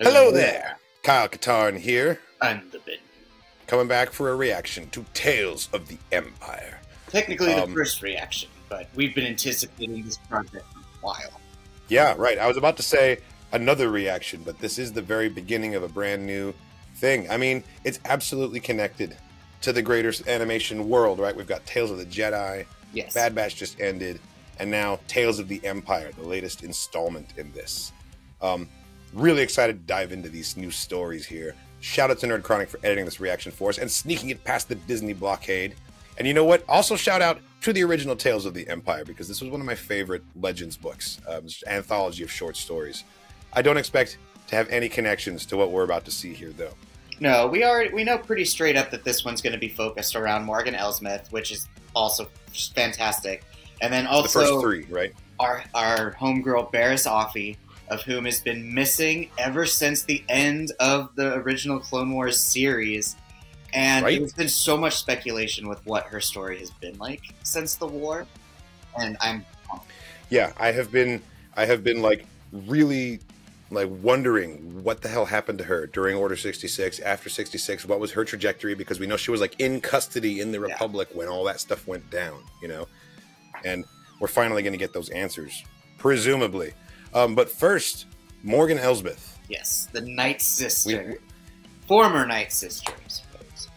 Hello there, Kyle Katarn here, I'm the Bendu. coming back for a reaction to Tales of the Empire. Technically the first reaction, but we've been anticipating this project for a while. Yeah, right. I was about to say another reaction, but this is the very beginning of a brand new thing. I mean, it's absolutely connected to the greater animation world, right? We've got Tales of the Jedi, Yes. Bad Batch just ended, and now Tales of the Empire, the latest installment in this. Really excited to dive into these new stories here. Shout out to Nerd Chronic for editing this reaction for us and sneaking it past the Disney blockade. And you know what? Also shout out to the original Tales of the Empire, because this was one of my favorite Legends books, anthology of short stories. I don't expect to have any connections to what we're about to see here, though. No, we know pretty straight up that this one's going to be focused around Morgan Elsbeth, which is also fantastic. And then also The first three, right? Our homegirl Barriss Offee, of whom has been missing ever since the end of the original Clone Wars series. And There's been so much speculation with what her story has been like since the war. And Yeah, I have been like really like wondering what the hell happened to her during Order 66, after 66, what was her trajectory, because we know she was like in custody in the Republic when all that stuff went down, you know? And we're finally going to get those answers, presumably. But first, Morgan Elsbeth. Yes, the Night Sister. Former Night Sister, I suppose.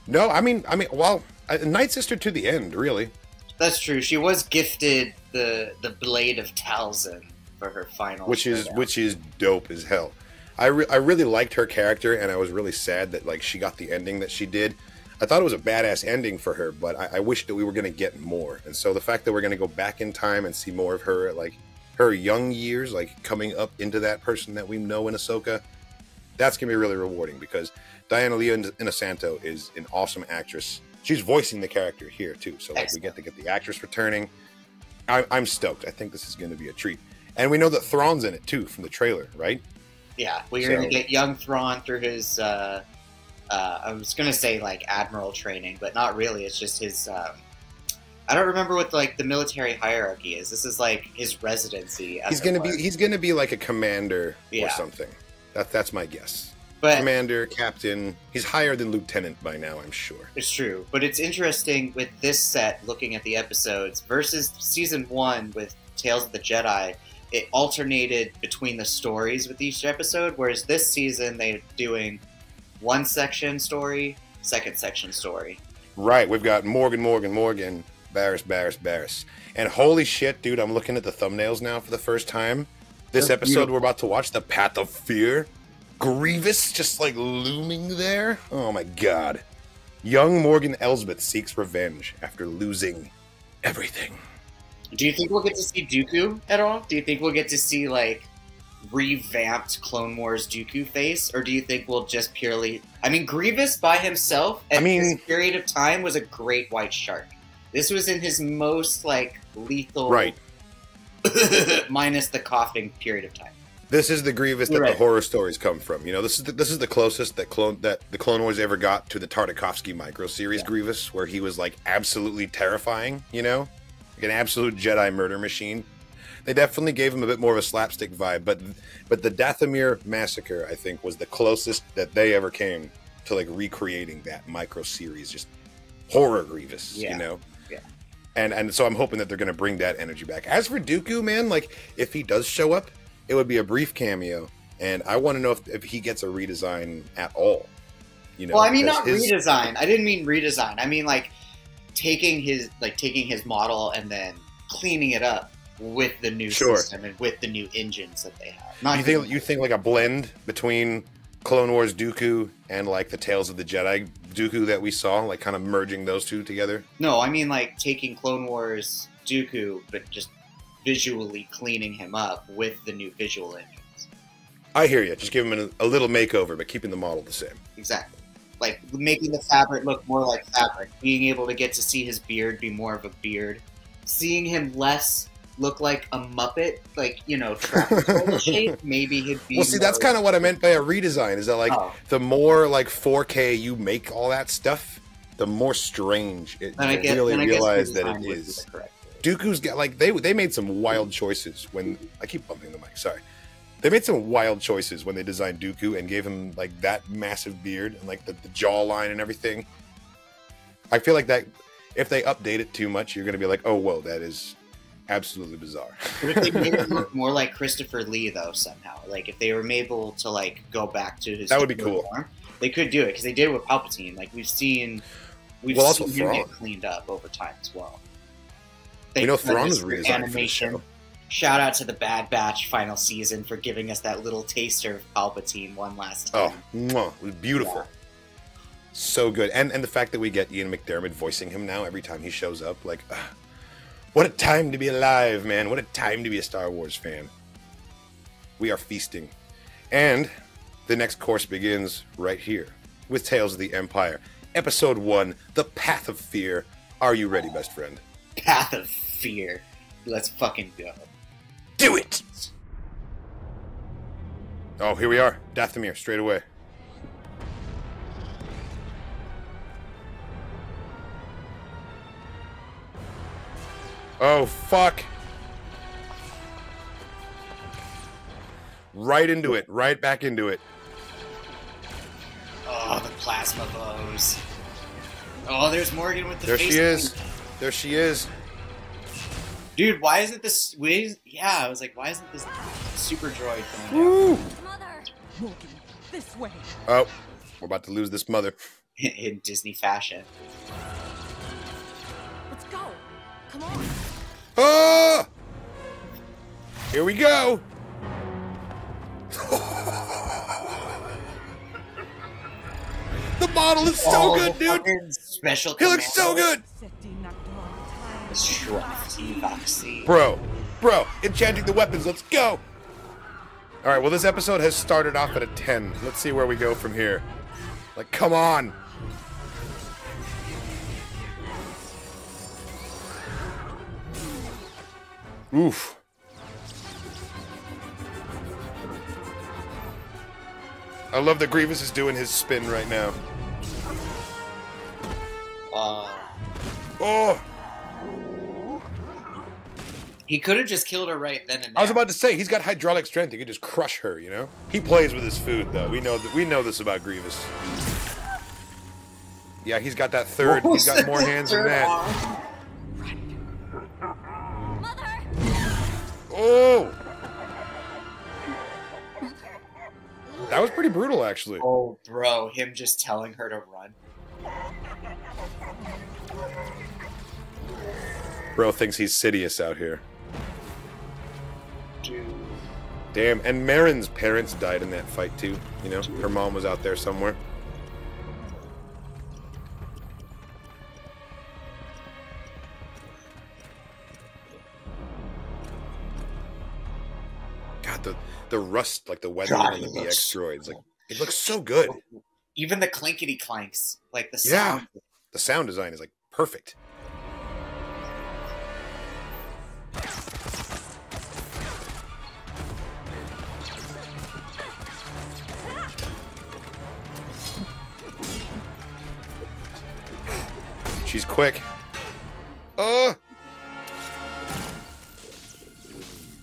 No, I mean, well, Night Sister to the end, really. That's true. She was gifted the Blade of Talzin for her final which is dope as hell. I really liked her character, and I was really sad that like she got the ending that she did. I thought it was a badass ending for her, but I wish that we were going to get more. And so the fact that we're going to go back in time and see more of her at like her young years, like coming up into that person that we know in Ahsoka, that's going to be really rewarding, because Diana Leah Inosanto is an awesome actress. She's voicing the character here too, so like we get to get the actress returning. I'm stoked. I think this is going to be a treat. And we know that Thrawn's in it too from the trailer, right? Yeah, we're going to get young Thrawn through his I was going to say like admiral training, but not really. It's just his I don't remember what like the military hierarchy is. This is like his residency. He's gonna be like a commander or something. That's my guess. But commander, captain. He's higher than lieutenant by now, I'm sure. It's true, but it's interesting with this set, looking at the episodes versus season 1 with Tales of the Jedi. It alternated between the stories with each episode, whereas this season they're doing one section story, second section story. Right, we've got Morgan, Barriss. And holy shit, dude, I'm looking at the thumbnails now for the first time. This episode we're about to watch, The Path of Fear. Grievous just like looming there. Oh my god. Young Morgan Elsbeth seeks revenge after losing everything. Do you think we'll get to see Dooku at all? Do you think we'll get to see like revamped Clone Wars Dooku face? Or do you think we'll just purely... I mean, Grievous by himself at this period of time was a great white shark. This was in his most, like, lethal... Right. minus the coughing period of time. This is the Grievous that the horror stories come from. You know, this is the closest that the Clone Wars ever got to the Tartakovsky micro-series Grievous, where he was, like, absolutely terrifying, you know? Like an absolute Jedi murder machine. They definitely gave him a bit more of a slapstick vibe, but the Dathomir Massacre, I think, was the closest that they ever came to, like, recreating that micro-series, just horror Grievous, you know? And so I'm hoping that they're going to bring that energy back. As for Dooku, man, like, if he does show up, it would be a brief cameo, and I want to know if he gets a redesign at all. You know, well, I mean, not redesign. I didn't mean redesign. I mean, like, taking his model and then cleaning it up with the new system and with the new engines that they have. Not you think like a blend between Clone Wars Dooku and like the Tales of the Jedi Dooku that we saw, like kind of merging those two together? No, I mean like taking Clone Wars Dooku, but just visually cleaning him up with the new visual engines. I hear you. Just give him a little makeover, but keeping the model the same. Exactly. Like making the fabric look more like fabric. Being able to get to see his beard be more of a beard. Seeing him less look like a Muppet, like, you know, trapeze shape, maybe he'd be... Well, see, that's kind of what I meant by a redesign, is that, like, the more, like, 4K you make all that stuff, the more strange it really realize that it is. Dooku's got, like, they made some wild choices when... I keep bumping the mic, sorry. They made some wild choices when they designed Dooku and gave him like that massive beard and like the jawline and everything. I feel like that if they update it too much, you're going to be like, oh, whoa, that is absolutely bizarre. But if they made it look more like Christopher Lee, though, somehow, like if they were able to like go back to his, that would be cool. Form, they could do it because they did it with Palpatine. Like we've seen him get cleaned up over time as well. You know, Thrawn was redesigned animation. For the show. Shout out to the Bad Batch final season for giving us that little taster of Palpatine one last time. Oh, mwah, it was beautiful. Yeah. So good. And the fact that we get Ian McDiarmid voicing him now every time he shows up, like, what a time to be alive, man. What a time to be a Star Wars fan. We are feasting. And the next course begins right here with Tales of the Empire. Episode 1, The Path of Fear. Are you ready, best friend? Path of Fear. Let's fucking go. Do it! Oh, here we are. Dathomir, straight away. Oh, fuck. Right into it. Right back into it. Oh, the plasma bows. Oh, there's Morgan with the There face. She is. There she is. Dude, why isn't this... Yeah, I was like, why isn't this super droid going down? Mother! Morgan, this way. Oh, we're about to lose this mother. In Disney fashion. Let's go. Come on. Oh! Here we go. The model is so good, dude. Special. He looks so good. Bro, enchanting the weapons. Let's go. All right, well, this episode has started off at a 10. Let's see where we go from here. Like, come on. Oof. I love that Grievous is doing his spin right now. Oh! He could have just killed her right then and there. I was about to say, he's got hydraulic strength. He could just crush her, you know? He plays with his food, though. We know this about Grievous. Yeah, he's got that third. He's got more hands than that. Mother! Oh! That was pretty brutal, actually. Oh, bro, him just telling her to run. Bro thinks he's Sidious out here. Dude. Damn, and Marin's parents died in that fight, too. You know, her mom was out there somewhere. God, the rust, like the weathering on the BX droids, like it looks so good. Even the clinkety clanks, like the sound. Yeah, the sound design is like perfect. She's quick.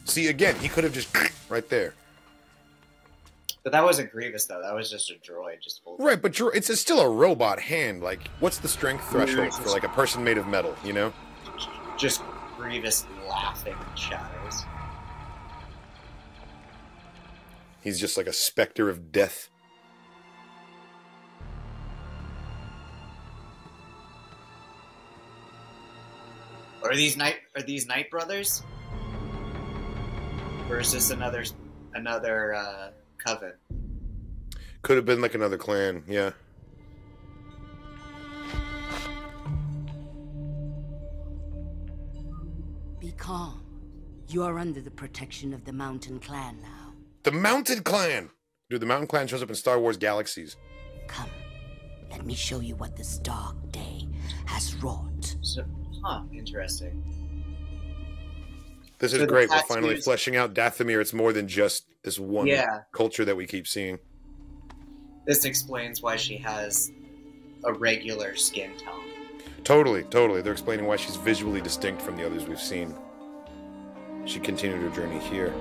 See, again, he could have just right there. But that wasn't Grievous, though. That was just a droid. Just full right, but it's still a robot hand. Like, what's the strength threshold for, like, a person made of metal, you know? Just Grievous laughing in shadows. He's just like a specter of death. Are these Night Brothers? Or is this another coven? Could have been like another clan, yeah. Be calm. You are under the protection of the Mountain Clan now. The Mountain Clan! Dude, the Mountain Clan shows up in Star Wars Galaxies. Come, let me show you what this dark day has wrought. So, interesting. This is great. We're finally fleshing out Dathomir. It's more than just this one culture that we keep seeing. This explains why she has a regular skin tone. Totally. They're explaining why she's visually distinct from the others we've seen. She continued her journey here.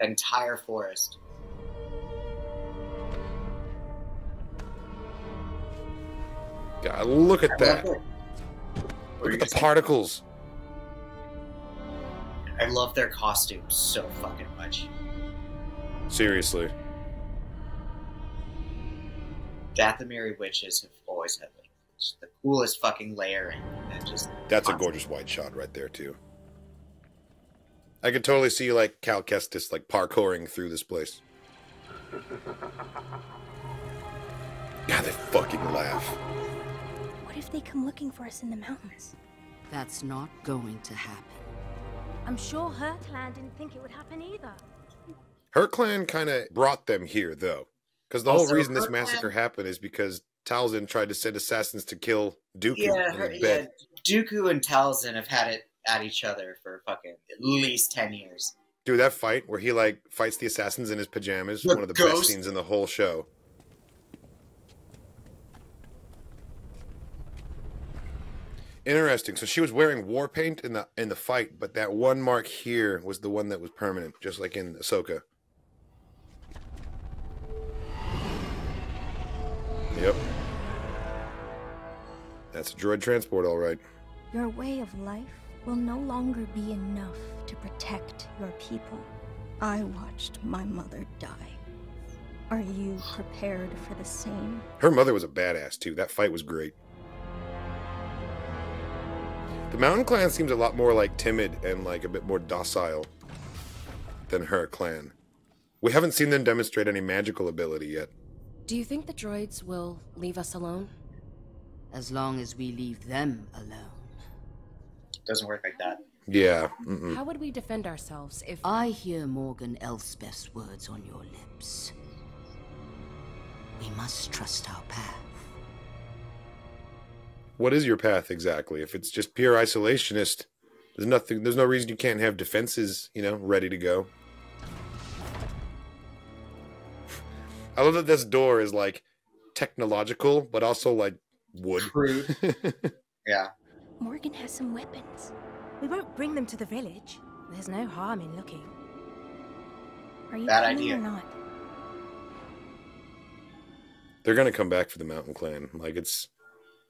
entire forest. God, look at that. Look at the particles. I love their costumes so fucking much. Seriously. Dathomiri witches have always had like the coolest fucking layering. And just That's a gorgeous white shot right there too. I could totally see like Cal Kestis like parkouring through this place. God, they fucking laugh. What if they come looking for us in the mountains? That's not going to happen. I'm sure her clan didn't think it would happen either. Her clan kind of brought them here, though. Because the whole reason this massacre happened is because Talzin tried to send assassins to kill Dooku in his bed. Dooku and Talzin have had it at each other for fucking at least 10 years. Dude, that fight where he, like, fights the assassins in his pajamas, one of the best scenes in the whole show. Interesting. So she was wearing war paint in the fight, but that one mark here was the one that was permanent, just like in Ahsoka. Yep. That's a droid transport, all right. Your way of life will no longer be enough to protect your people. I watched my mother die. Are you prepared for the same? Her mother was a badass, too. That fight was great. The Mountain Clan seems a lot more, like, timid and, like, a bit more docile than her clan. We haven't seen them demonstrate any magical ability yet. Do you think the droids will leave us alone? As long as we leave them alone. Doesn't work like that. Yeah. How would we defend ourselves if... I hear Morgan Elsbeth's words on your lips. We must trust our path. What is your path exactly? If it's just pure isolationist, there's no reason you can't have defenses, you know, ready to go. I love that this door is like technological, but also like wood. Crude. Yeah. Morgan has some weapons. We won't bring them to the village. There's no harm in looking. Are you Bad coming idea. or not? They're gonna come back for the Mountain Clan. Like, it's...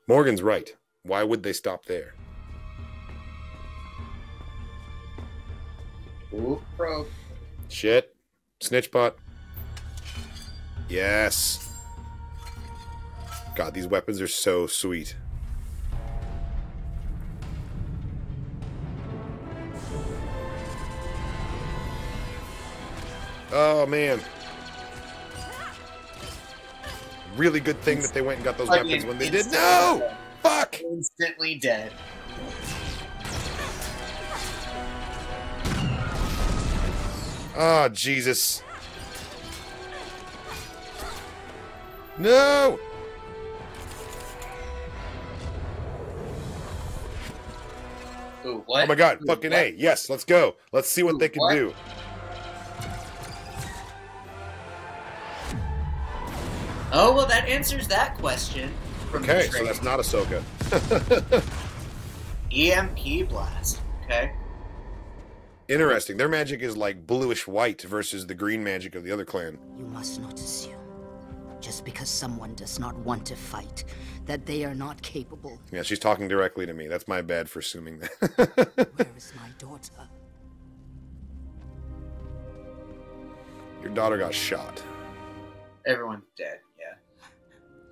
Morgan's right. Why would they stop there? Ooh, probe. Shit. Snitchbot. Yes. God, these weapons are so sweet. Oh, man. Really good thing that they went and got those weapons when they did. No! Fuck! Instantly dead. Oh, Jesus. No! Ooh, what? Oh my God, Ooh, fucking what? A. Yes, let's go. Let's see what they can what? do. Oh, well, that answers that question. From Okay, the so that's not Ahsoka. EMP blast. Okay. Interesting. Their magic is like bluish white versus the green magic of the other clan. You must not assume, just because someone does not want to fight, that they are not capable. Yeah, she's talking directly to me. That's my bad for assuming that. Where is my daughter? Your daughter got shot. Everyone's dead, yeah.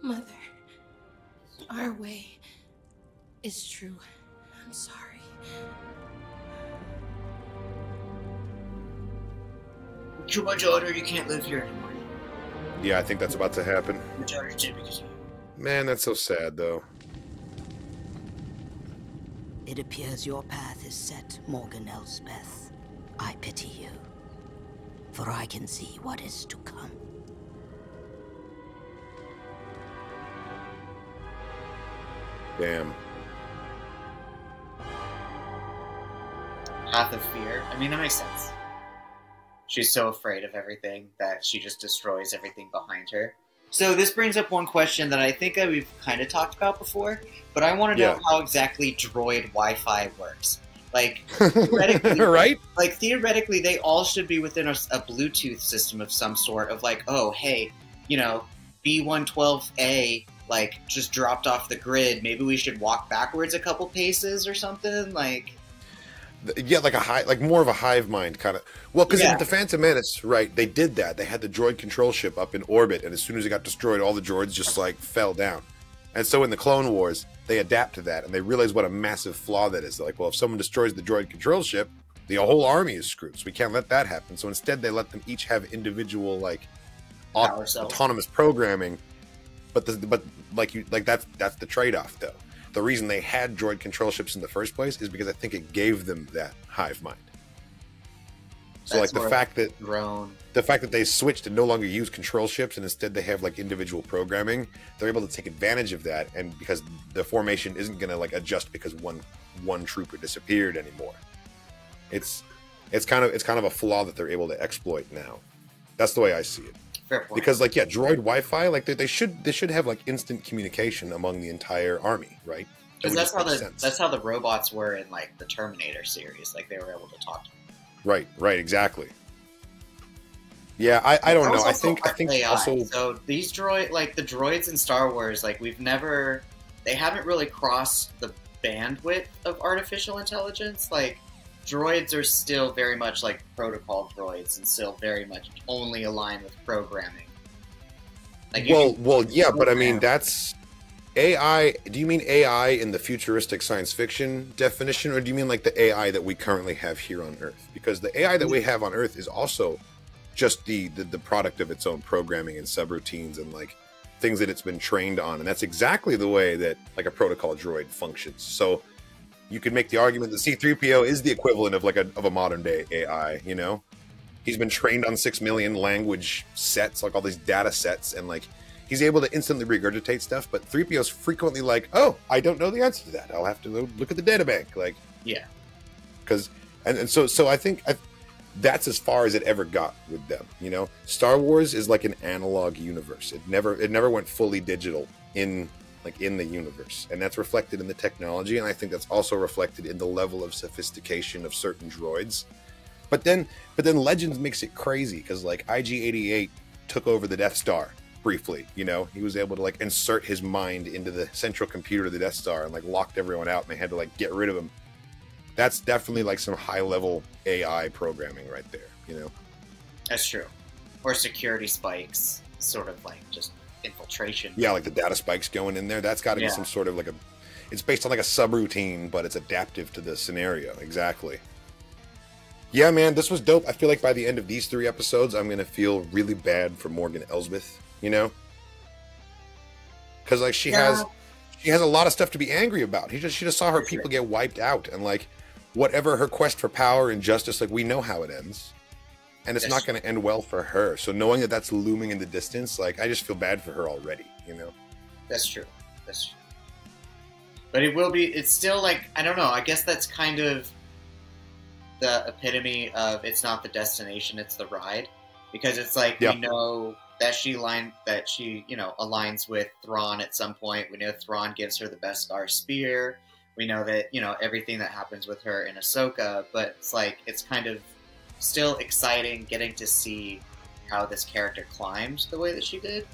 Mother, our way is true. I'm sorry. Kill my daughter, you can't live here anymore. Yeah, I think that's about to happen. My daughter's dead because of you. Man, that's so sad, though. It appears your path is set, Morgan Elsbeth. I pity you, for I can see what is to come. Damn. Path of fear. I mean, that makes sense. She's so afraid of everything that she just destroys everything behind her. So this brings up one question that I think we've kind of talked about before, but I want to know how exactly droid Wi-Fi works. Like, theoretically, right? Like, theoretically, they all should be within a Bluetooth system of some sort of like, oh, hey, you know, B112A, like, just dropped off the grid. Maybe we should walk backwards a couple paces or something, like... Yeah, like more of a hive mind kind of. Well, because in the Phantom Menace, right, they did that. They had the droid control ship up in orbit, and as soon as it got destroyed, all the droids just like fell down. And so in the Clone Wars, they adapt to that, and they realize what a massive flaw that is. They're like, well, if someone destroys the droid control ship, the whole army is screwed. So we can't let that happen. So instead, they let them each have individual like autonomous programming. But that's the trade-off, though. The reason they had droid control ships in the first place is because I think it gave them that hive mind. So like the fact that they switched and no longer use control ships and instead they have like individual programming, they're able to take advantage of that, and because the formation isn't going to like adjust because one trooper disappeared anymore. It's kind of a flaw that they're able to exploit now. That's the way I see it. Fair point. Because like droid Wi-Fi, like they should have like instant communication among the entire army, right? Because that's how the robots were in like the Terminator series. Like they were able to talk to them. Right, exactly. Yeah, I don't know. I think AI. also, so these the droids in Star Wars, like they haven't really crossed the bandwidth of artificial intelligence. Like droids are still very much like protocol droids and still very much only aligned with programming. Like but I mean that's AI. Do you mean AI in the futuristic science fiction definition, or do you mean like the AI that we currently have here on Earth? Because the AI that we have on Earth is also just the product of its own programming and subroutines and like things that it's been trained on, and that's exactly the way that like a protocol droid functions. So you could make the argument that C-3PO is the equivalent of like a modern day AI. You know, he's been trained on 6 million language sets, like all these data sets, and like he's able to instantly regurgitate stuff. But 3PO is frequently like, "Oh, I don't know the answer to that. I'll have to look at the data bank." Like, yeah, because so I think that's as far as it ever got with them. You know, Star Wars is like an analog universe. It never went fully digital in the universe, and that's reflected in the technology, and I think that's also reflected in the level of sophistication of certain droids. But then Legends makes it crazy because like IG-88 took over the Death Star briefly. You know, he was able to like insert his mind into the central computer of the Death Star and like locked everyone out, and they had to like get rid of him. That's definitely like some high level AI programming right there. You know, that's true. Or security spikes, sort of like just infiltration. Yeah, like the data spikes going in there. That's got to be some sort of like it's based on like a subroutine, but it's adaptive to the scenario. Exactly. Yeah, man, this was dope. I feel like by the end of these 3 episodes, I'm going to feel really bad for Morgan Elsbeth, you know? Because like she has a lot of stuff to be angry about. She just saw her people get wiped out, and like whatever her quest for power and justice, like we know how it ends. And it's not going to end well for her. So knowing that that's looming in the distance, like, I just feel bad for her already, you know? That's true. But it's still like, I don't know, I guess that's kind of the epitome of it's not the destination, it's the ride. Because it's like, we know that she aligns with Thrawn at some point. We know Thrawn gives her the Beskar spear. We know that, everything that happens with her in Ahsoka, but it's like, it's kind of still exciting getting to see how this character climbed the way that she did.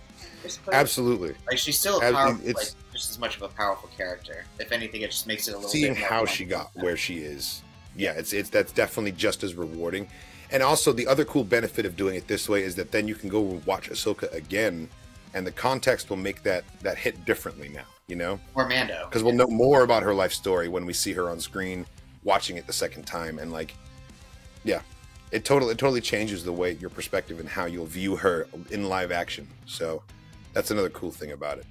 Absolutely. Like she's still a powerful, like just as much of a powerful character. If anything, it just makes it a little seeing bit how she got where she is. Yeah, it's that's definitely just as rewarding. And also the other cool benefit of doing it this way is that then you can go watch Ahsoka again, and the context will make that hit differently now. You know, or Mando, because we'll know more about her life story when we see her on screen, watching it the second time, and like, yeah. It totally changes the way your perspective and how you'll view her in live action. So that's another cool thing about it.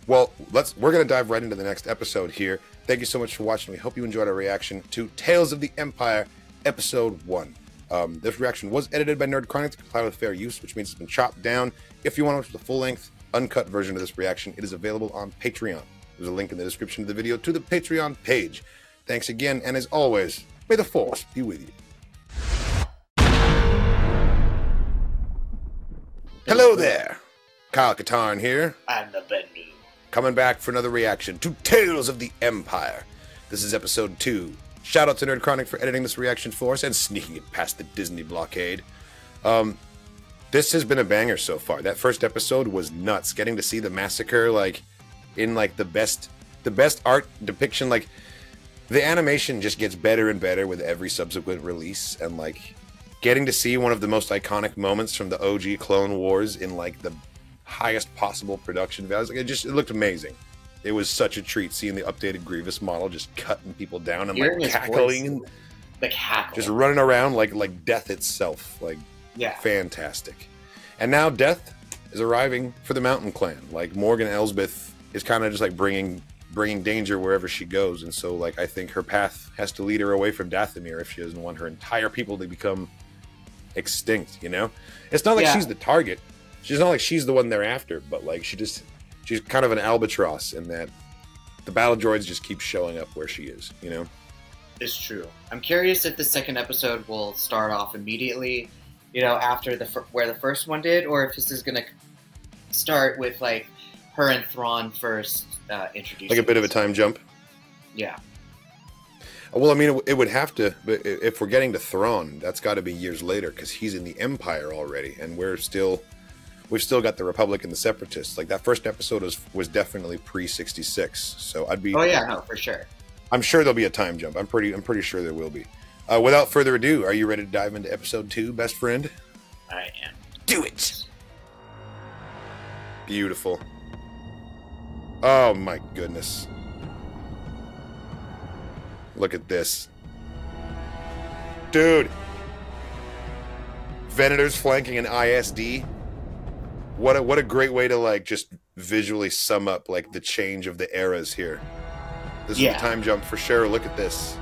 Well, we're gonna dive right into the next episode here. Thank you so much for watching. We hope you enjoyed our reaction to Tales of the Empire, Episode 1. This reaction was edited by Nerd Chronic to comply with fair use, which means it's been chopped down. If you want to watch the full-length, uncut version of this reaction, it is available on Patreon. There's a link in the description of the video to the Patreon page. Thanks again, and as always, may the Force be with you. Hello there, Kyle Katarn here. I'm the Bendu. Coming back for another reaction to Tales of the Empire. This is episode 2, Shout out to Nerd Chronic for editing this reaction for us and sneaking it past the Disney blockade. This has been a banger so far. That first episode was nuts. Getting to see the massacre, like, in, like, the best art depiction. Like, the animation just gets better and better with every subsequent release. And, like, getting to see one of the most iconic moments from the OG Clone Wars in, like, the highest possible production values. Like, it looked amazing. It was such a treat seeing the updated Grievous model just cutting people down and, like, cackling. And the cackle. Just running around like death itself. Like, yeah. Fantastic. And now Death is arriving for the Mountain Clan. Like, Morgan Elsbeth is kind of just like bringing danger wherever she goes. And so, like, I think her path has to lead her away from Dathomir if she doesn't want her entire people to become extinct, you know? It's not like she's the target. She's not like she's the one they're after, but, like, she's kind of an albatross in that the battle droids just keep showing up where she is, you know? It's true. I'm curious if the second episode will start off immediately, you know, after where the first one did, or if this is going to start with, like, her and Thrawn first introduced. Like a bit of a time jump? Yeah. Well, I mean, it would have to, but if we're getting to Thrawn, that's got to be years later, because he's in the Empire already, and we've still got the Republic and the Separatists. Like, that first episode was definitely pre-66, so I'd be... Oh yeah, no, for sure. I'm sure there'll be a time jump. I'm pretty sure there will be. Without further ado, are you ready to dive into episode 2, best friend? I am. Do it! Beautiful. Oh my goodness. Look at this. Dude! Venators flanking an ISD. What a great way to, like, just visually sum up, like, the change of the eras here. This is a time jump for sure. Look at this.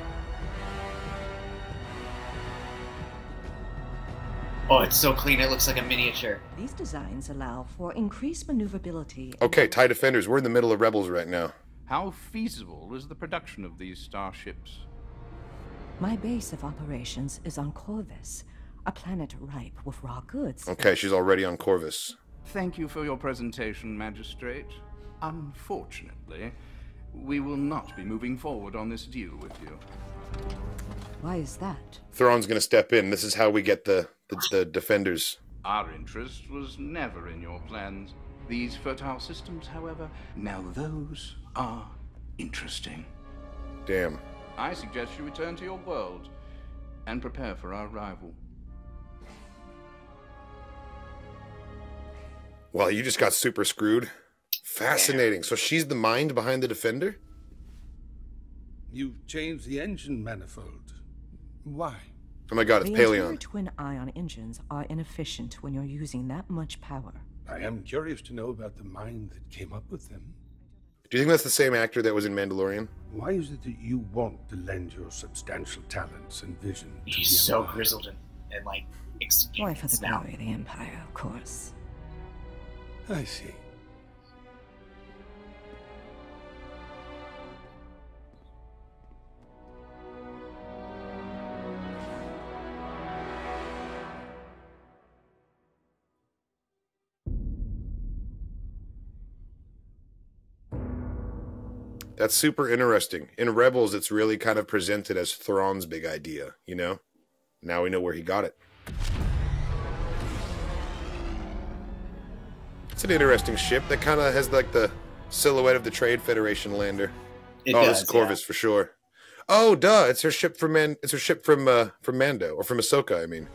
Oh, it's so clean. It looks like a miniature. These designs allow for increased maneuverability. Okay, TIE Defenders, we're in the middle of Rebels right now. How feasible is the production of these starships? My base of operations is on Corvus, a planet ripe with raw goods. Okay, she's already on Corvus. Thank you for your presentation, Magistrate. Unfortunately, we will not be moving forward on this deal with you. Why is that? Thrawn's gonna step in. This is how we get the Defenders. Our interest was never in your plans. These fertile systems, however, now those are interesting. Damn. I suggest you return to your world and prepare for our arrival. Well, you just got super screwed. Fascinating. So she's the mind behind the Defender? You've changed the engine manifold. Why? Oh my god, it's Paleon. The twin ion engines are inefficient when you're using that much power. I am curious to know about the mind that came up with them. Do you think that's the same actor that was in Mandalorian? Why is it that you want to lend your substantial talents and vision to He's the so Empire? grizzled and like, Why, for the now. glory of the Empire, of course. I see. That's super interesting. In Rebels, it's really kind of presented as Thrawn's big idea, you know? Now we know where he got it. It's an interesting ship that kind of has, like, the silhouette of the Trade Federation lander. This is Corvus for sure. Oh, duh! It's her ship from Mando, or from Ahsoka, I mean.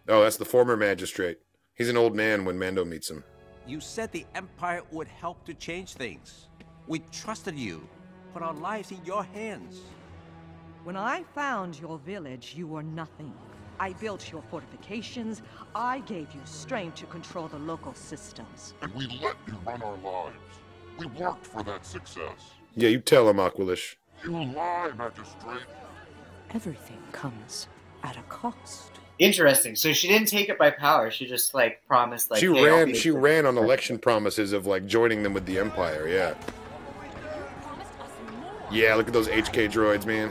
Oh, that's the former magistrate. He's an old man when Mando meets him. You said the Empire would help to change things. We trusted you. Put our lives in your hands. When I found your village, you were nothing. I built your fortifications. I gave you strength to control the local systems. And we let you run our lives. We worked for that success. Yeah, you tell him, Aqualish. You lie, Magistrate. Everything comes at a cost. Interesting. So she didn't take it by power. She just, like, promised, like, she ran on election promises of, like, joining them with the Empire. Yeah. Yeah, look at those HK droids, man.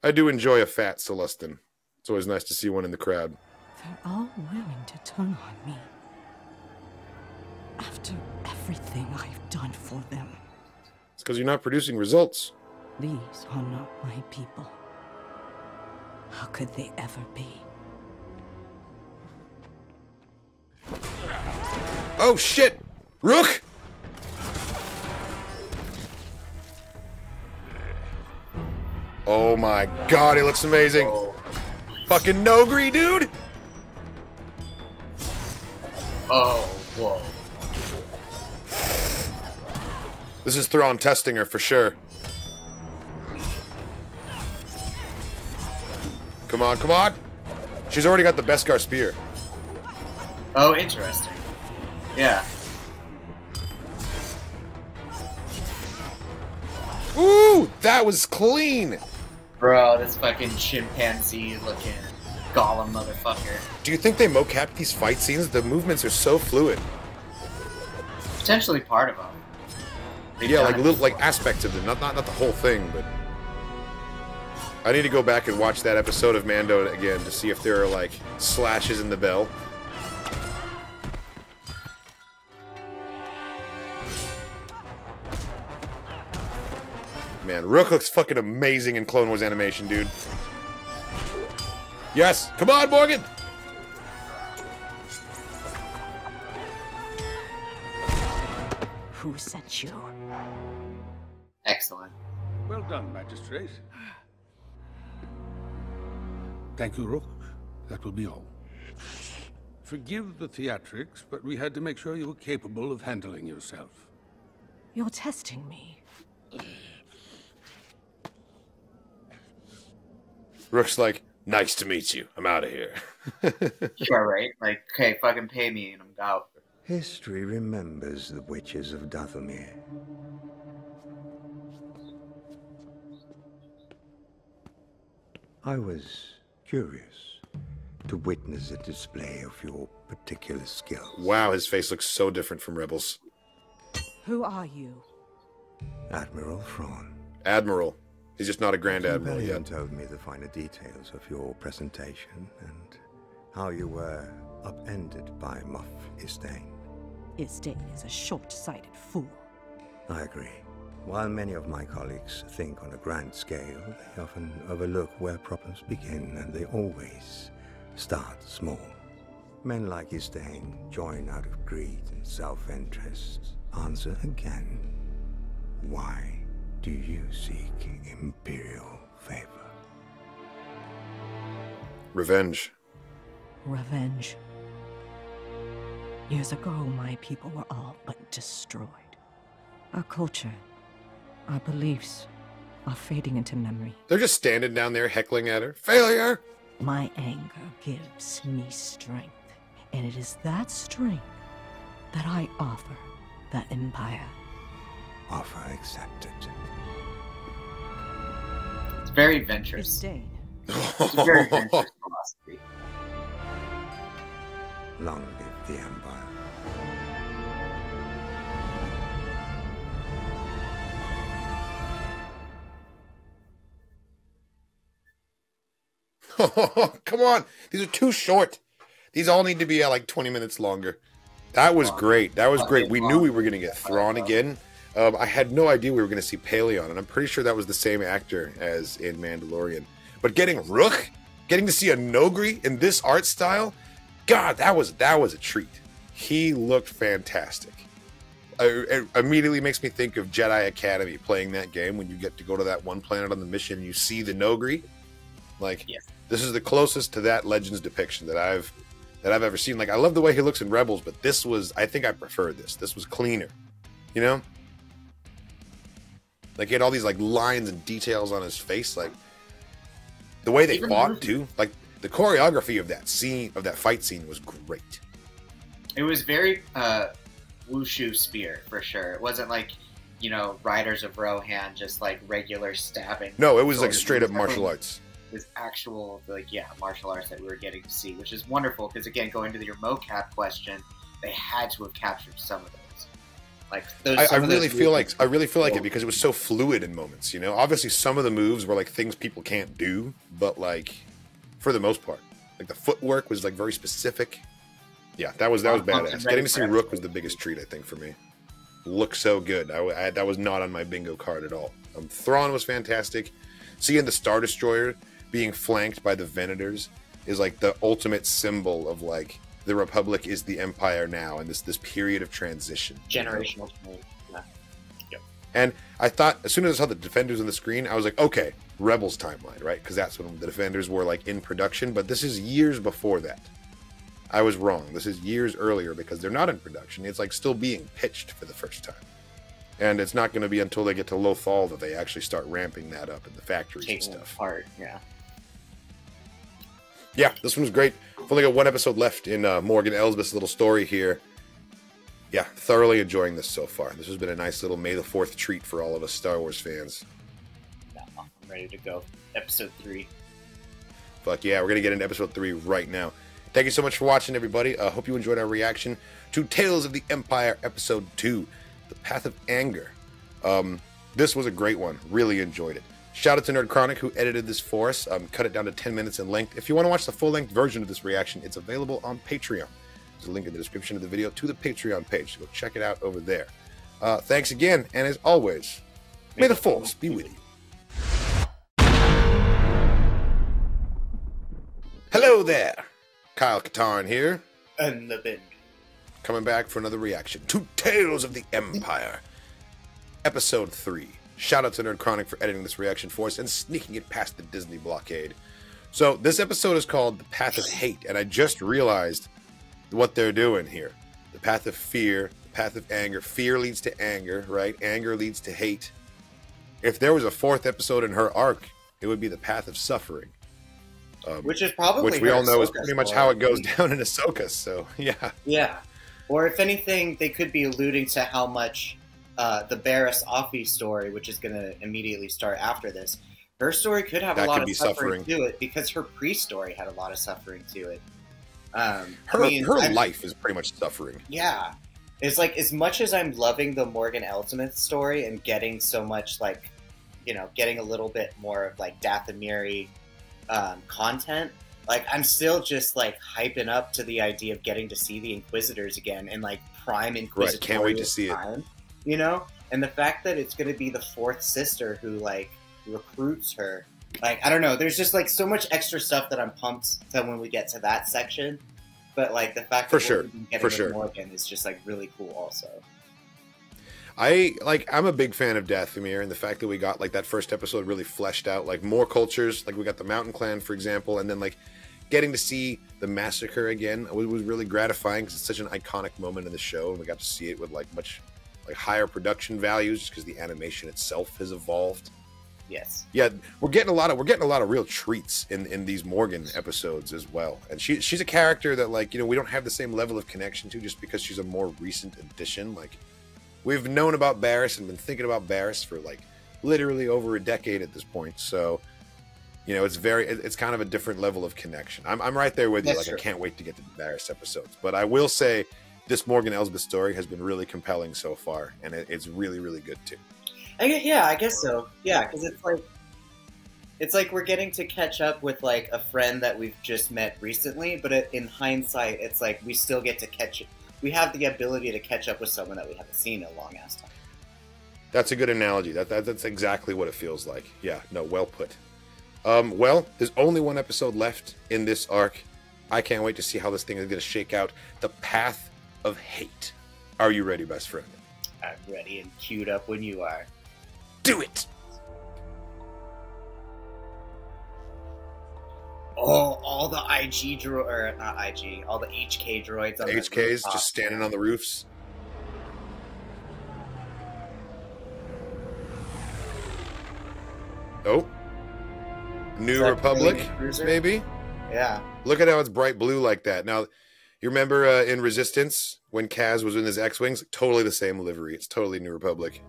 I do enjoy a fat Celestin. It's always nice to see one in the crowd. They're all willing to turn on me. After everything I've done for them. It's because you're not producing results. These are not my people. How could they ever be? Oh shit! Rook! Oh my god, he looks amazing. Fucking Nogri, dude! Oh, whoa. This is Thrawn testing her for sure. Come on, come on! She's already got the Beskar spear. Oh, interesting. Yeah. Ooh, that was clean! Bro, this fucking chimpanzee looking golem motherfucker. Do you think they mocapped these fight scenes? The movements are so fluid. Potentially part of them. Yeah, like little like aspects of them, not the whole thing, but I need to go back and watch that episode of Mando again to see if there are like slashes in the bell. Man, Rook looks fucking amazing in Clone Wars animation, dude. Yes! Come on, Morgan! Who sent you? Excellent. Well done, Magistrate. Thank you, Rook. That will be all. Forgive the theatrics, but we had to make sure you were capable of handling yourself. You're testing me. Rook's like, nice to meet you. I'm out of here. Sure, right? Like, okay, fucking pay me and I'm out. History remembers the witches of Dathomir. I was curious to witness a display of your particular skills. Wow, his face looks so different from Rebels. Who are you? Admiral Thrawn. Admiral. He's just not a Grand Admiral Rebellion yet. told me the finer details of your presentation and how you were upended by Moff Istane. Istane is a short-sighted fool. I agree. While many of my colleagues think on a grand scale, they often overlook where problems begin, and they always start small. Men like Istane join out of greed and self-interest. Answer again. Why do you seek Imperial favor? Revenge. Revenge. Years ago, my people were all but destroyed. Our culture, our beliefs, are fading into memory. They're just standing down there heckling at her. Failure! My anger gives me strength, and it is that strength that I offer the Empire. Offer accepted. It's very venturous. It's a very venturous philosophy. Long live the Empire. Come on. These are too short. These all need to be like 20 minutes longer. That was great. That was great. We knew we were going to get Thrawn again. I had no idea we were going to see Paleon, and I'm pretty sure that was the same actor as in Mandalorian. But getting Rook, getting to see a Nogri in this art style, God, that was a treat. He looked fantastic. It immediately makes me think of Jedi Academy playing that game when you get to go to that one planet on the mission and you see the Nogri. Like, this is the closest to that Legends depiction that I've ever seen. Like, I love the way he looks in Rebels, but this was, I think I prefer this. This was cleaner, you know? Like, he had all these like lines and details on his face, like the way they fought too. Like the choreography of that scene, of that fight scene, was great. It was very wushu spear for sure. It wasn't like, you know, Riders of Rohan, just like regular stabbing. No, it was like straight up martial arts. It was actual, like, yeah, martial arts that we were getting to see, which is wonderful because, again, going to your mocap question, they had to have captured some of those. Like I really feel like it because it was so fluid in moments. You know, obviously some of the moves were like things people can't do, but like for the most part, like the footwork was like very specific. Yeah, that was badass. Getting to see Rook was the biggest treat, I think, for me. Looked so good. That was not on my bingo card at all. Thrawn was fantastic. Seeing the Star Destroyer being flanked by the Venators is like the ultimate symbol of like the Republic is the Empire now, and this period of transition, generational change. Yeah. Yep. And I thought as soon as I saw the Defenders on the screen, I was like, okay, Rebels timeline, right? Because that's when the Defenders were like in production. But this is years before that. I was wrong. This is years earlier because they're not in production. It's like still being pitched for the first time. And it's not going to be until they get to Lothal that they actually start ramping that up in the factories and stuff. Apart, yeah. Yeah, this one was great. We've only got one episode left in Morgan Elsbeth's little story here. Yeah, thoroughly enjoying this so far. This has been a nice little May the 4th treat for all of us Star Wars fans. Yeah, I'm ready to go. Episode 3. Fuck yeah, we're going to get into episode 3 right now. Thank you so much for watching, everybody. I hope you enjoyed our reaction to Tales of the Empire Episode 2, The Path of Anger. This was a great one. Really enjoyed it. Shout out to Nerd Chronic, who edited this for us. Cut it down to 10 minutes in length. If you want to watch the full-length version of this reaction, it's available on Patreon. There's a link in the description of the video to the Patreon page, so go check it out over there. Thanks again, and as always, may the Force be with you. Hello there. Kyle Katarn here. And the Bendu. Coming back for another reaction to Tales of the Empire. Episode 3. Shout out to Nerd Chronic for editing this reaction for us and sneaking it past the Disney blockade. So this episode is called The Path of Hate, and I just realized what they're doing here. The path of fear, the path of anger. Fear leads to anger, right? Anger leads to hate. If there was a 4th episode in her arc, it would be the path of suffering. Which is probably which we all know is pretty much how it goes down in Ahsoka. So yeah, yeah. Or if anything, they could be alluding to how much the Barriss Offee story, which is going to immediately start after this, her story could have a lot of suffering to it because her pre-story had a lot of suffering to it. Her life is pretty much suffering. Yeah, it's like as much as I'm loving the Morgan Elsbeth story and getting so much like, you know, getting a little bit more of like Dathomiri content, like I'm still just like hyping up to the idea of getting to see the Inquisitors again and like prime Inquisitorial Right, can't wait to see it. You know, and the fact that it's going to be the 4th sister who like recruits her, like I don't know, there's just like so much extra stuff that I'm pumped to when we get to that section. But like the fact that we're getting Morgan is just like really cool also. I'm a big fan of Dathomir, and the fact that we got like that first episode really fleshed out, like more cultures, like we got the Mountain Clan, for example, and then like getting to see the massacre again was really gratifying because it's such an iconic moment in the show, and we got to see it with like much like higher production values just because the animation itself has evolved. Yes. Yeah, we're getting a lot of real treats in these Morgan episodes as well, and she's a character that like, you know, we don't have the same level of connection to just because she's a more recent addition. Like, we've known about Barriss and been thinking about Barriss for like literally over a decade at this point. So, you know, it's kind of a different level of connection. I'm right there with you. Like, I can't wait to get to the Barriss episodes. But I will say this Morgan Elsbeth story has been really compelling so far, and it's really, really good too. I guess so. Yeah, because it's like we're getting to catch up with like a friend that we've just met recently, but in hindsight, it's like we still get to we have the ability to catch up with someone that we haven't seen in a long ass time. That's a good analogy. That's exactly what it feels like. Yeah, no, well put. Well, there's only one episode left in this arc. I can't wait to see how this thing is going to shake out. The Path of Hate. Are you ready, best friend? I'm ready and queued up when you are. Do it! Oh, all the IG or not IG, all the HK droids. On HKs just standing on the roofs. Oh. New Republic, maybe? Yeah. Look at how it's bright blue like that. Now, you remember in Resistance, when Kaz was in his X-Wings? Totally the same livery. It's totally New Republic.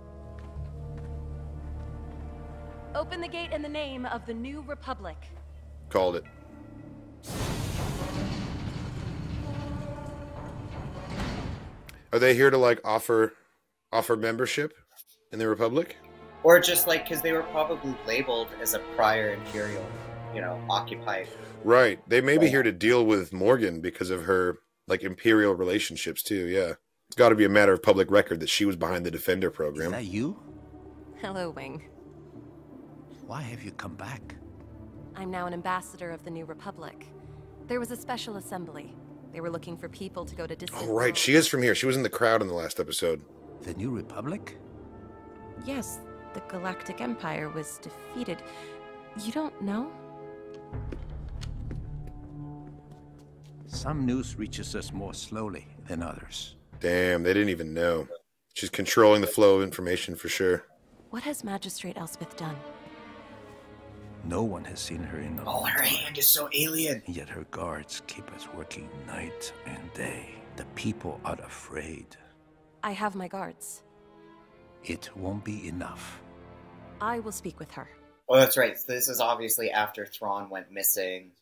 Open the gate in the name of the New Republic. Called it. Are they here to, like, offer offer membership in the Republic? Or just like, because they were probably labeled as a prior Imperial, occupied. Right. They may be here to deal with Morgan because of her, like, Imperial relationships, too, yeah. It's got to be a matter of public record that she was behind the Defender program. Is that you? Hello, Wing. Why have you come back? I'm now an ambassador of the New Republic. There was a special assembly. They were looking for people to go to distant... Oh, right. She is from here. She was in the crowd in the last episode. The New Republic? Yes, the Galactic Empire was defeated. You don't know? Some news reaches us more slowly than others. Damn, they didn't even know. She's controlling the flow of information for sure. What has Magistrate Elsbeth done? No one has seen her in a Oh, her hand is so alien. And yet her guards keep us working night and day. The people are afraid. I have my guards. It won't be enough. I will speak with her. Oh, that's right. So this is obviously after Thrawn went missing,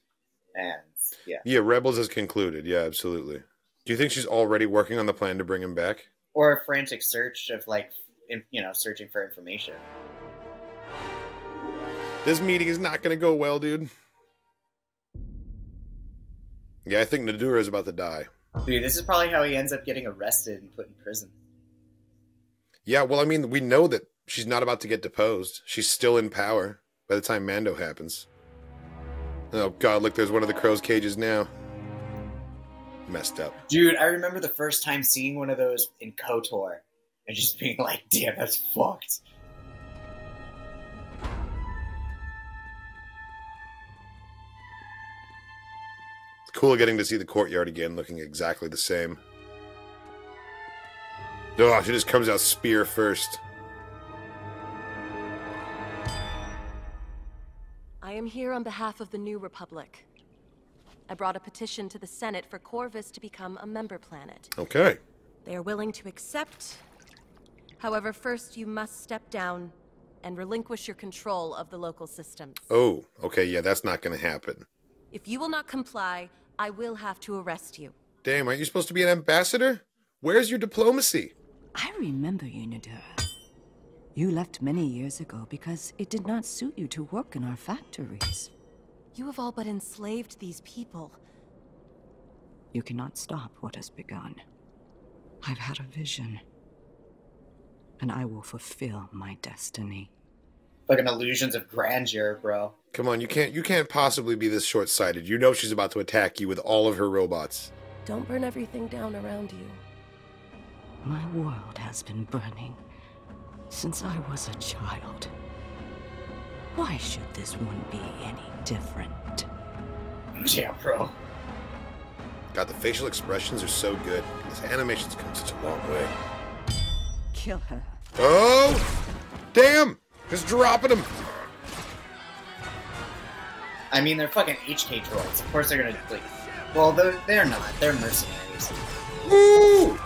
and yeah. Yeah, Rebels has concluded. Yeah, absolutely. Do you think she's already working on the plan to bring him back? Or a frantic search of, like, searching for information. This meeting is not going to go well, dude. Yeah, I think Nadura is about to die. Dude, this is probably how he ends up getting arrested and put in prison. Yeah, well, I mean, we know that she's not about to get deposed. She's still in power by the time Mando happens. Oh, God, look, there's one of the crow's cages now. Messed up. Dude, I remember the first time seeing one of those in KOTOR and just being like, damn, that's fucked. It's cool getting to see the courtyard again, looking exactly the same. Oh, she just comes out spear first. I am here on behalf of the New Republic. I brought a petition to the Senate for Corvus to become a member planet. Okay. They are willing to accept. However, first you must step down and relinquish your control of the local systems. Oh, okay, yeah, that's not going to happen. If you will not comply, I will have to arrest you. Damn, aren't you supposed to be an ambassador? Where's your diplomacy? I remember you, Nadura. You left many years ago because it did not suit you to work in our factories. You have all but enslaved these people. You cannot stop what has begun. I've had a vision, and I will fulfill my destiny. Fucking illusions of grandeur, bro. Come on, you can't possibly be this short-sighted. You know she's about to attack you with all of her robots. Don't burn everything down around you. My world has been burning since I was a child. Why should this one be any different? Yeah, bro. God, the facial expressions are so good. This animation's come such a long way. Kill her. Oh! Damn! Just dropping them. I mean, they're fucking HK droids. Of course they're gonna deplete. Well, they're not. They're mercenaries. Woo!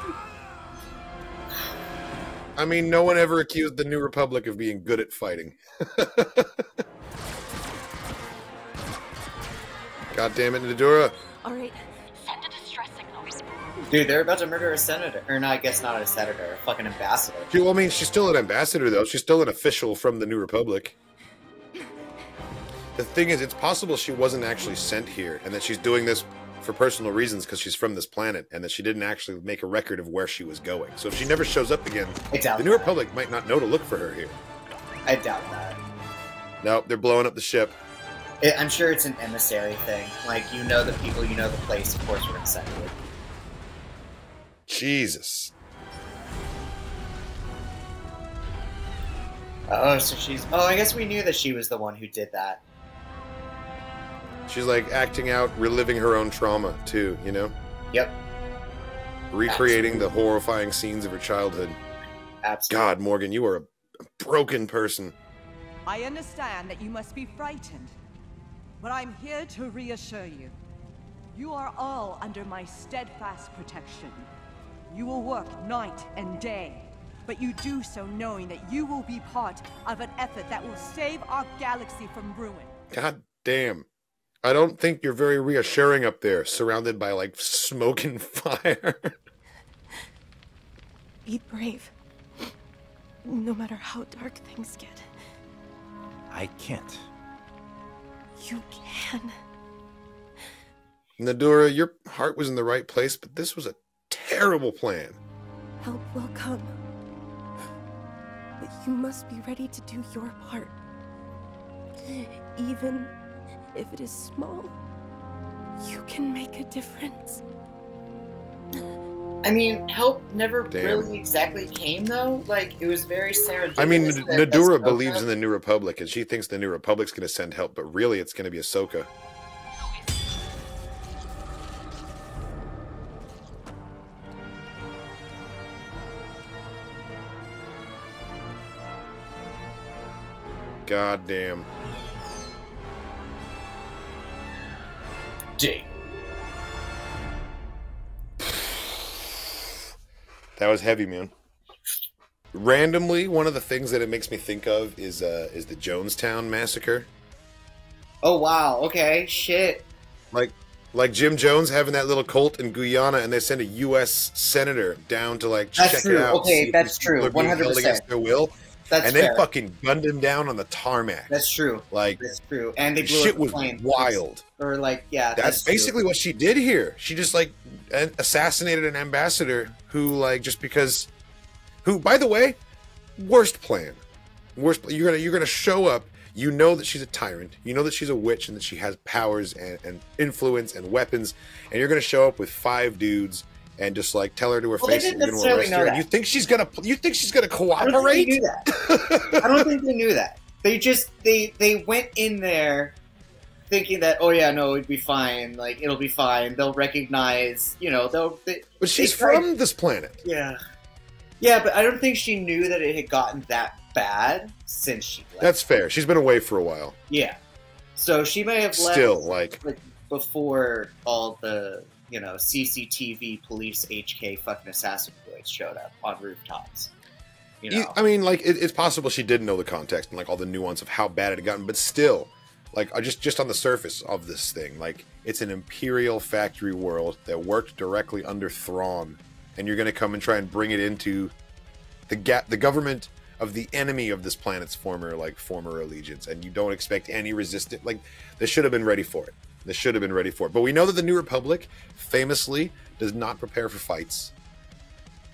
I mean, no one ever accused the New Republic of being good at fighting. God damn it, Nadura. Alright, send a distress signal. Dude, they're about to murder a senator. Or no, I guess not a senator, a fucking ambassador. Well, I mean, she's still an ambassador, though. She's still an official from the New Republic. The thing is, it's possible she wasn't actually sent here, and that she's doing this for personal reasons because she's from this planet, and that she didn't actually make a record of where she was going. So if she never shows up again, the New Republic might not know to look for her here. I doubt that. Nope, they're blowing up the ship. I'm sure it's an emissary thing. Like, you know the people, you know the place, of course we're gonna send you. Jesus. Oh, so she's... Oh, I guess we knew that she was the one who did that. She's like acting out, reliving her own trauma, too, you know? Yep. Recreating the horrifying scenes of her childhood. Absolutely. God, Morgan, you are a broken person. I understand that you must be frightened, but I'm here to reassure you. You are all under my steadfast protection. You will work night and day, but you do so knowing that you will be part of an effort that will save our galaxy from ruin. God damn. I don't think you're very reassuring up there, surrounded by, like, smoke and fire. Be brave. No matter how dark things get. I can't. You can. Nadura, your heart was in the right place, but this was a terrible plan. Help will come. But you must be ready to do your part. Even if it is small, you can make a difference. I mean, help never really exactly came, though. Like, it was very serendipitous. I mean, Nadura believes in the New Republic, and she thinks the New Republic's going to send help, but really it's going to be Ahsoka. God damn. D. That was heavy, man. Randomly, one of the things that it makes me think of is the Jonestown massacre. Oh wow! Okay, shit. Like Jim Jones having that little cult in Guyana, and they send a U.S. senator down to like That's check true. it out. Okay, that's true. 100% against their will. That's and fair. They fucking gunned him down on the tarmac. That's true. Like that's true. And they blew shit up the was plane. wild. Or like, yeah. That's basically what she did here. She just like assassinated an ambassador who like just because. Who, by the way, worst plan. You're gonna show up. You know that she's a tyrant. You know that she's a witch and that she has powers and influence and weapons. And you're gonna show up with 5 dudes and just like tell her to her face that you're gonna arrest her. And you think she's gonna cooperate? I don't think they knew that. I don't think they knew that. They just they went in there thinking that, oh yeah, no, it'd be fine. Like it'll be fine. They'll recognize, you know, But she's from this planet. Yeah. Yeah, but I don't think she knew that it had gotten that bad since she left. That's fair. She's been away for a while. Yeah. So she may have left still like before all the, you know, CCTV police HK fucking assassin boys showed up on rooftops. You know? I mean, like it's possible she didn't know the context and like all the nuance of how bad it had gotten, but still, like just on the surface of this thing, like it's an Imperial factory world that worked directly under Thrawn. And you're going to come and try and bring it into the government of the enemy of this planet's former allegiance, and you don't expect any resistance. Like they should have been ready for it. They should have been ready for it. But we know that the New Republic famously does not prepare for fights,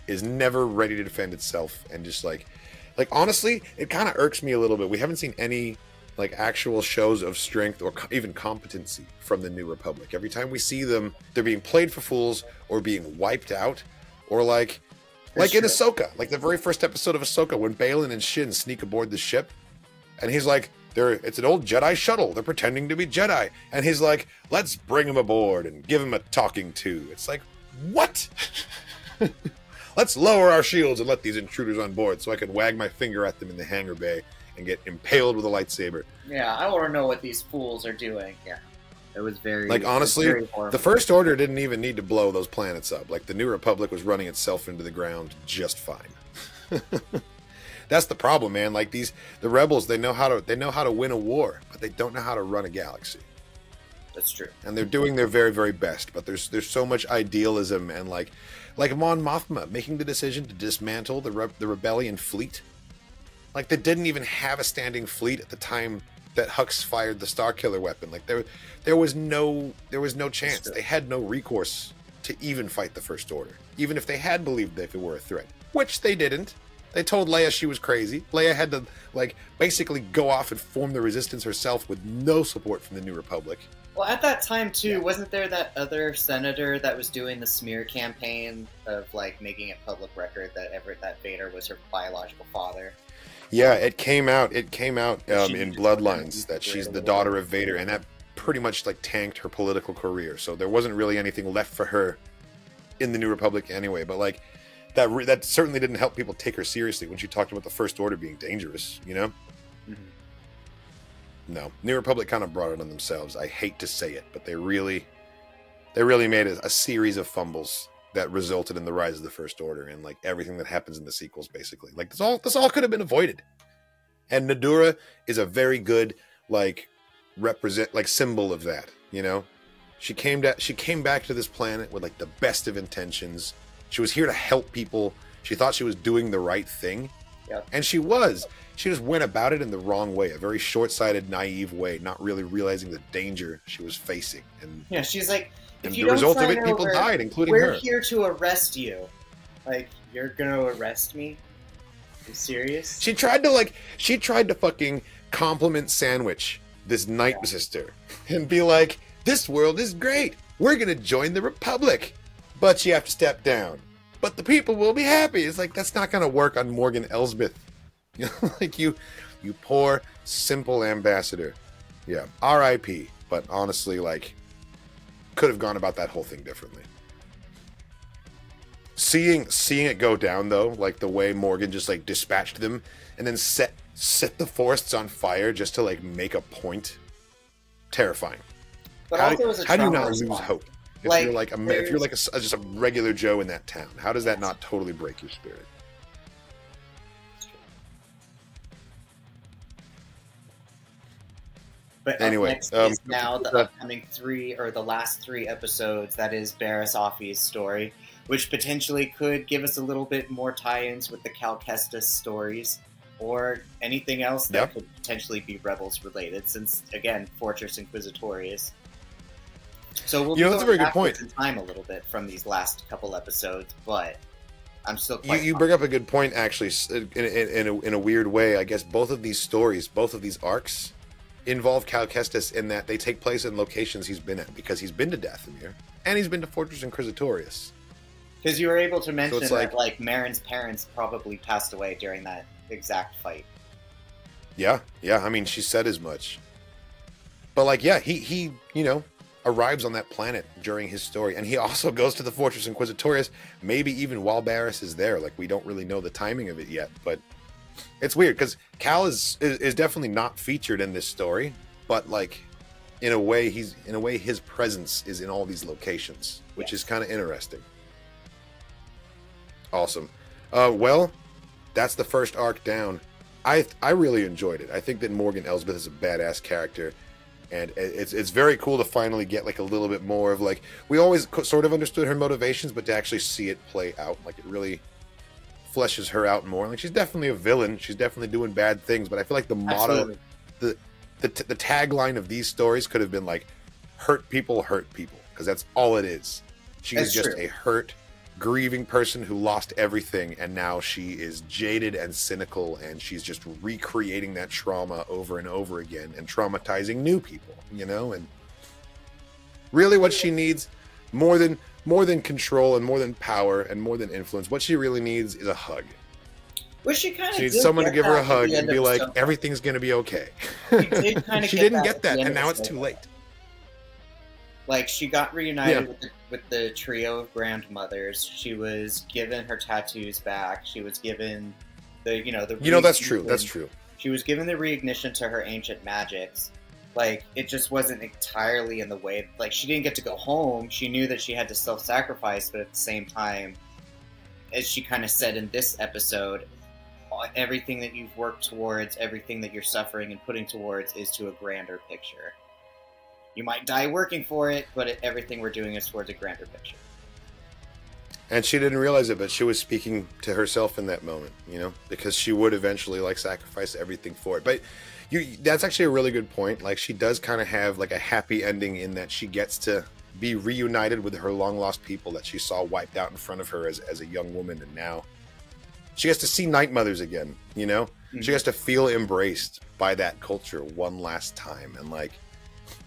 is never ready to defend itself, and just like honestly, it kind of irks me a little bit. We haven't seen any like actual shows of strength or even competency from the New Republic. Every time we see them, they're being played for fools or being wiped out. Or like in Ahsoka, like the very first episode of Ahsoka, when Balin and Shin sneak aboard the ship, and he's like, it's an old Jedi shuttle. They're pretending to be Jedi, and he's like, let's bring him aboard and give him a talking to. It's like, what? Let's lower our shields and let these intruders on board, so I can wag my finger at them in the hangar bay and get impaled with a lightsaber. Yeah, I want to know what these fools are doing. Yeah. It was very honestly, the First Order didn't even need to blow those planets up. Like the New Republic was running itself into the ground just fine. That's the problem, man. Like the rebels, they know how to win a war, but they don't know how to run a galaxy. That's true. And they're doing their very, very best, but there's so much idealism and like Mon Mothma making the decision to dismantle the rebellion fleet. Like they didn't even have a standing fleet at the time that Hux fired the Starkiller weapon. Like there was no chance. They had no recourse to even fight the First Order, even if they had believed that if it were a threat, which they didn't. They told Leia she was crazy. Leia had to like basically go off and form the resistance herself with no support from the New Republic. Well, at that time too, wasn't there that other senator that was doing the smear campaign of like making it public record that Vader was her biological father? Yeah, it came out in Bloodlines that she's the daughter of Vader, and that pretty much like tanked her political career. So there wasn't really anything left for her in the New Republic anyway. But like that certainly didn't help people take her seriously when she talked about the First Order being dangerous, you know? Mm-hmm. No, New Republic kind of brought it on themselves. I hate to say it, but they really made a series of fumbles that resulted in the rise of the First Order and like everything that happens in the sequels, basically. Like this all could have been avoided. And Nadura is a very good like symbol of that, you know? She came back to this planet with like the best of intentions. She was here to help people. She thought she was doing the right thing, Yep. And she was. She just went about it in the wrong way, a very short-sighted, naive way, not really realizing the danger she was facing. And yeah, she's like, if and you the don't result of sign it, people over, died, including we're her. here to arrest you. Like, you're gonna arrest me? Are you serious? She tried to fucking compliment Sandwich, this night sister, and be like, this world is great. We're gonna join the Republic. But you have to step down. But the people will be happy. It's like, that's not gonna work on Morgan Elsbeth. You know, like you poor, simple ambassador. Yeah, R.I.P. But honestly, like, could have gone about that whole thing differently. Seeing it go down though, like the way Morgan just like dispatched them and then set the forests on fire just to like make a point. Terrifying. But how also do you not lose hope if Like, you're like just a regular Joe in that town? How does that not totally break your spirit? But anyway, next is now the upcoming the last 3 episodes. That is Barris Offee's story, which potentially could give us a little bit more tie-ins with the Cal Kestis stories, or anything else that could potentially be Rebels related. Since again, Fortress Inquisitorius. So we'll that's a very good point. In time a little bit from these last couple episodes, but I'm still. You bring up a good point, actually. In a weird way, I guess both of these stories, both of these arcs, involve Cal Kestis in that they take place in locations he's been at, because he's been to Dathomir and he's been to Fortress Inquisitorius. Because you were able to mention it's like, that like Marin's parents probably passed away during that exact fight. Yeah. I mean, she said as much. But like, yeah, he arrives on that planet during his story, and he also goes to the Fortress Inquisitorius, maybe even while Barris is there. Like, we don't really know the timing of it yet, but it's weird because Cal is definitely not featured in this story, but like in a way his presence is in all these locations, which is kind of interesting. Awesome. Well, that's the first arc down. I really enjoyed it. I think that Morgan Elsbeth is a badass character, and it's very cool to finally get like a little bit more of like, we always sort of understood her motivations, but to actually see it play out, like it really fleshes her out more. Like, she's definitely a villain. She's definitely doing bad things, but I feel like the motto, the tagline of these stories could have been like, hurt people, because that's all it is. She is just a hurt, grieving person who lost everything, and now she is jaded and cynical, and she's just recreating that trauma over and over again and traumatizing new people, and really what she needs, more than control and more than power and more than influence, what she really needs is a hug. Well, she needs someone to give her a hug and be like, everything's going to be okay. She didn't get that, and now it's too late. Like, she got reunited with the trio of grandmothers. She was given her tattoos back. She was given that's true. That's true. She was given the reignition to her ancient magics. Like, it just wasn't entirely in the way. Like, she didn't get to go home. She knew that she had to self-sacrifice, but at the same time, as she kind of said in this episode, everything that you've worked towards, everything that you're suffering and putting towards is to a grander picture. You might die working for it, but everything we're doing is towards a grander picture. And she didn't realize it, but she was speaking to herself in that moment, because she would eventually like sacrifice everything for it. But that's actually a really good point. Like, she does kind of have like a happy ending in that she gets to be reunited with her long lost people that she saw wiped out in front of her as a young woman, and now she gets to see Night Mothers again. Mm-hmm. She gets to feel embraced by that culture one last time. And like,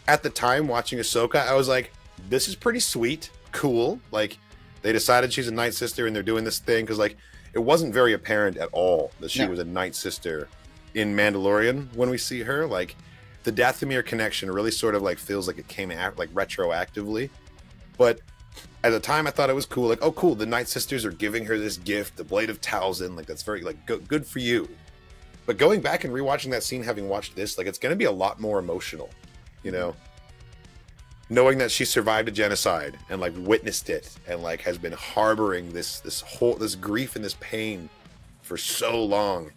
at the time watching Ahsoka, I was like, this is pretty sweet, cool. Like, they decided she's a Night Sister and they're doing this thing, because like, it wasn't very apparent at all that she was a Night Sister in Mandalorian when we see her. Like, the Dathomir connection really sort of like feels like it came like retroactively, but at the time I thought it was cool. Like, oh cool, the Night Sisters are giving her this gift, the Blade of Talzin. Like, that's very like good for you. But going back and rewatching that scene, having watched this, like, it's going to be a lot more emotional, knowing that she survived a genocide and like witnessed it and like has been harboring this grief and this pain for so long,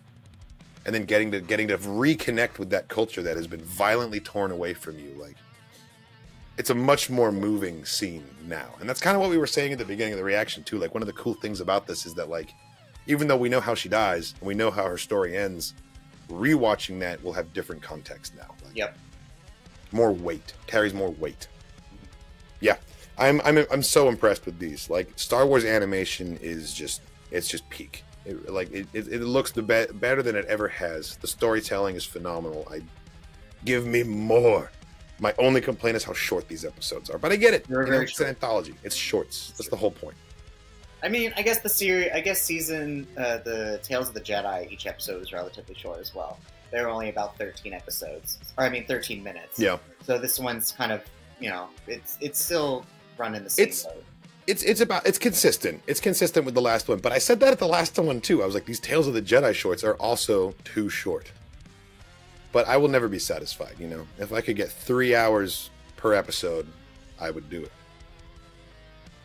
and then getting to reconnect with that culture that has been violently torn away from you. Like, it's a much more moving scene now. And that's kind of what we were saying at the beginning of the reaction too. Like, one of the cool things about this is that like, even though we know how she dies and we know how her story ends, rewatching that will have different context now. Like, yep. More weight, carries more weight. Yeah, I'm so impressed with these. Like, Star Wars animation is just, it's just peak. It looks better than it ever has. The storytelling is phenomenal. Give me more. My only complaint is how short these episodes are, but I get it. It's an anthology. It's shorts. That's the whole point. I mean, I guess the season, the Tales of the Jedi, each episode was relatively short as well. They're only about 13 episodes, or 13 minutes. Yeah. So this one's kind of, it's still running the same mode. It's consistent. It's consistent with the last one, but I said that at the last one too. I was like, these Tales of the Jedi shorts are also too short. But I will never be satisfied, If I could get 3 hours per episode, I would do it.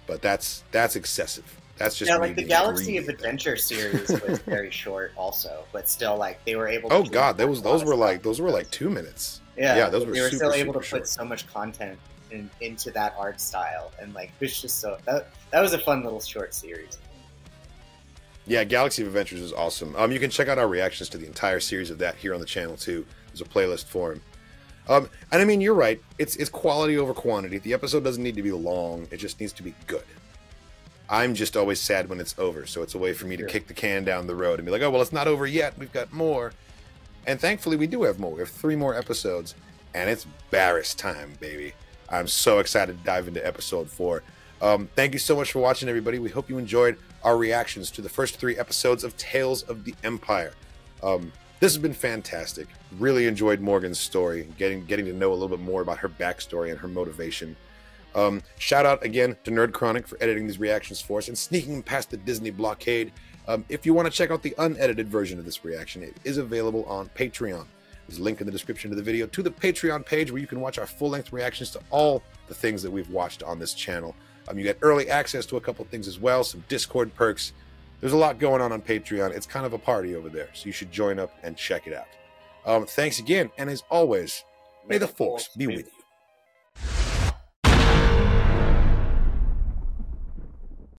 But that's excessive. That's just the Galaxy of Adventure series was very short, also, but still, they were able to. Oh God, those were like 2 minutes. Yeah, those were. They were still able to short. put so much content into that art style, and it's just so that was a fun little short series. Yeah, Galaxy of Adventures is awesome. You can check out our reactions to the entire series of that here on the channel too. There's a playlist for him. And I mean, you're right. It's quality over quantity. The episode doesn't need to be long. It just needs to be good. I'm just always sad when it's over, so it's a way for me to kick the can down the road and be like, oh, well, it's not over yet. We've got more. And thankfully, we do have more. We have 3 more episodes, and it's Barris time, baby. I'm so excited to dive into episode 4. Thank you so much for watching, everybody. We hope you enjoyed our reactions to the first 3 episodes of Tales of the Empire. This has been fantastic. Really enjoyed Morgan's story, getting to know a little bit more about her backstory and her motivation. Shout out again to Nerd Chronic for editing these reactions for us and sneaking past the Disney blockade. If you want to check out the unedited version of this reaction, it is available on Patreon. There's a link in the description of the video to the Patreon page where you can watch our full-length reactions to all the things that we've watched on this channel. You get early access to a couple things as well, some Discord perks. There's a lot going on Patreon. It's kind of a party over there, so you should join up and check it out. Thanks again, and as always, may the Force be with you.